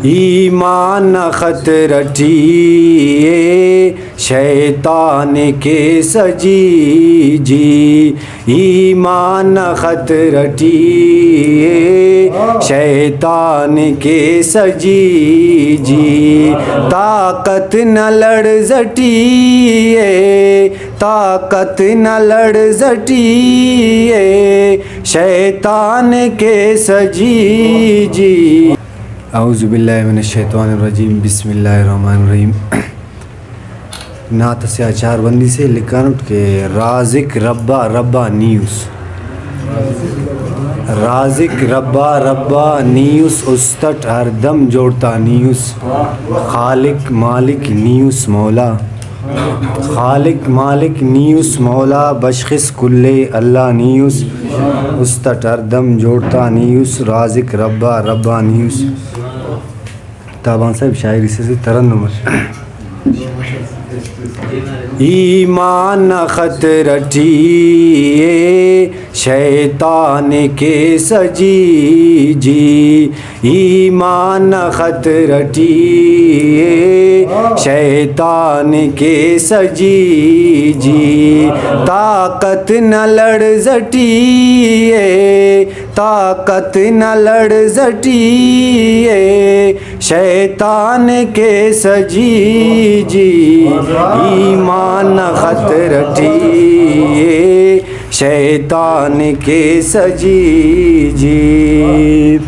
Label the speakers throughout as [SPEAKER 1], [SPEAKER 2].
[SPEAKER 1] ईमान खत रटिए शैतान के सजी जी, ईमान खत रटिए शैतान के सजी जी। ताकत न लड़ जटिए, ताकत न लड़ जटिए शैतान के सजी जी। औज़ुबिल्लाहि मिनश्शैतानिर्रजीम, बिस्मिल्लाहिर्रहमानिर्रहीम। नात से अचारबंदी से लिखन के राज़िक रब्बा रब्बा नीउस, राज़िक रब्बा रब्बा नीउस उस्तट हरदम जोड़ता नीउस। खालिक मालिक नीउस मौला, खालिक मालिक नीउस मौला। बशखिस कुल्ले अल्लाह नीउस उस्तट हरदम जोड़ता नीउस। राज़िक रब्बा रब्बा नीउस। ताबान साहब शायरी से तरन्नुम। ईमान खत रटिए शैतान के सजी जी, ईमान खत रटिए शैतान के सजी जी। ताकत न लड़ जटिए, ताकत न लड़ जटिए शैतान के सजी जी। ईमान खत रटिए शैतान के सजी जी।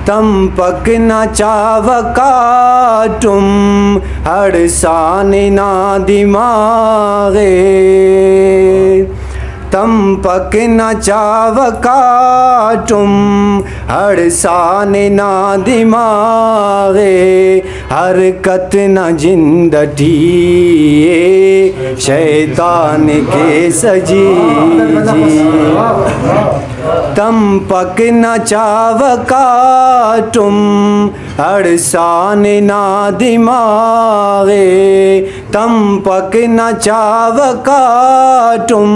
[SPEAKER 1] तम पक न चाव काटुम हड़सान ना दिमागे, तम पक न चाव काटुम हड़सान ना दिमागे। हरकत न जिंदटिए शैतान के सजी जी। तम पक न चाव काटुम हड़सान ना दिमागे, तम पक न चाव काटुम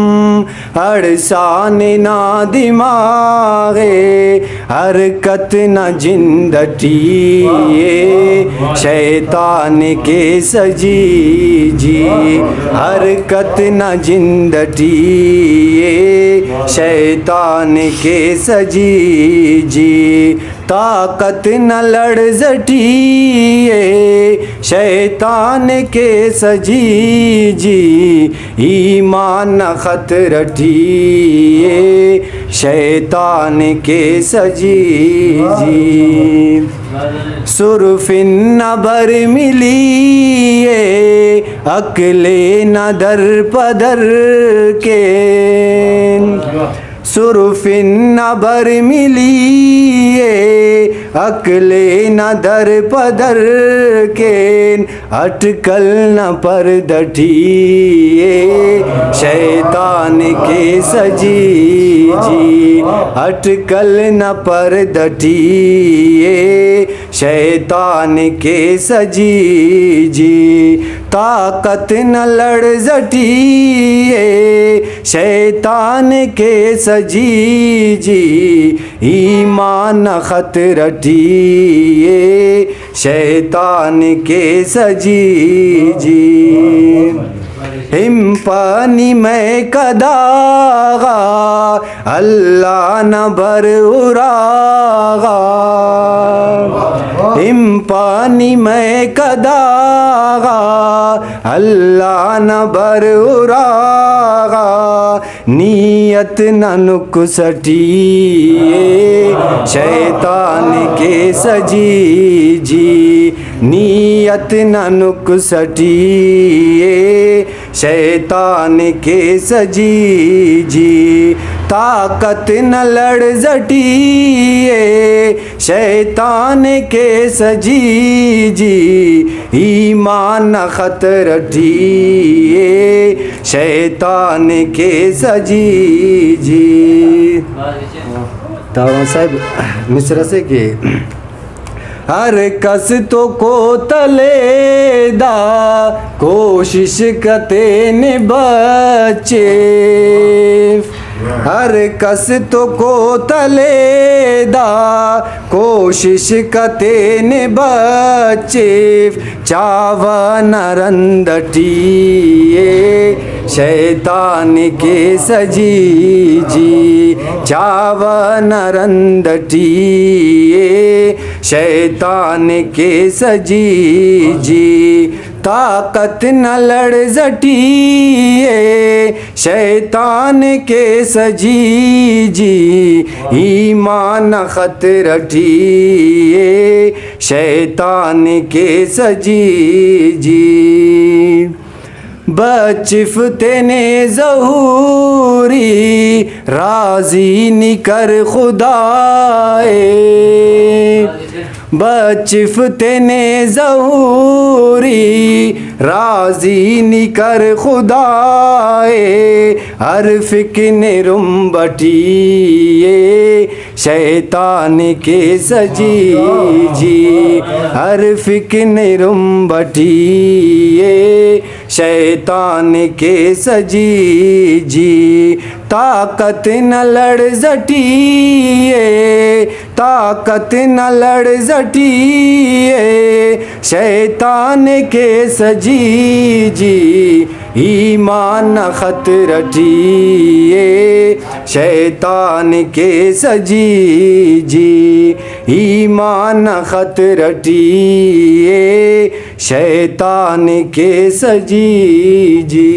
[SPEAKER 1] हड़सान ना दिमागे। हरकत न जिंदटिए शैतान के सजी जी। हरकत न जिंदटिए शैतान के सजी जी। ताकत न लड़ जटिए शैतान के सजी जी। ईमान खत रटिए शैतान के सजी जी। सुरफिन न बर मिलिए अकले न दर पदर के, सुरफिन न बर मिलिए अकले न दर पदर के। अटकल न पर दटिए शैतान के सजी जी। अटकल न पर दटिए शैतान के सजी जी। ताकत न लड़ जटिए शैतान के सजी जी। ईमान खत रटिए शैतान के सजी जी। हिम पानी में कदागा अल्लाह न भर उरागा, हिम पानी में कदागा अल्लाह न भर उरागा। नीयत न नुकसटिए शैतान के सजी जी। नीयत न नुकसटिए शैतान के सजी जी। ताकत न लड़ जटिए शैतान के सजी जी। ईमान खत रटिए शैतान के सजी जी। तावा साहब मिस्र से के हर कस तो को तलेदा कोशिश कते ने बच्चे। हर कस तो को तलेदा कोशिश कते ने बच्चे चावा नरंदटी शैतान के सजी जी चावा नरंदटी शैतान के सजी जी ताकत न लड़ जटी शैतान के सजी जी ईमान खतरटी शैतान के सजी जी बचिफ्ते ने ज़हूरी राज़ी निकर खुदाए बचिफ्ते ने ज़हूरी राज़ी निकर खुदाए हर फिक्र रुम्बटी शैतान के सजी जी हर फिक्र रुम्बटी शैतान के सजी जी ताकत न लड़ जटी ताकत न लड़ जटी शैतान के सजी जी ईमान खतरटी शैतान के सजी जी ईमान खतरटी शैतान के सजी जी।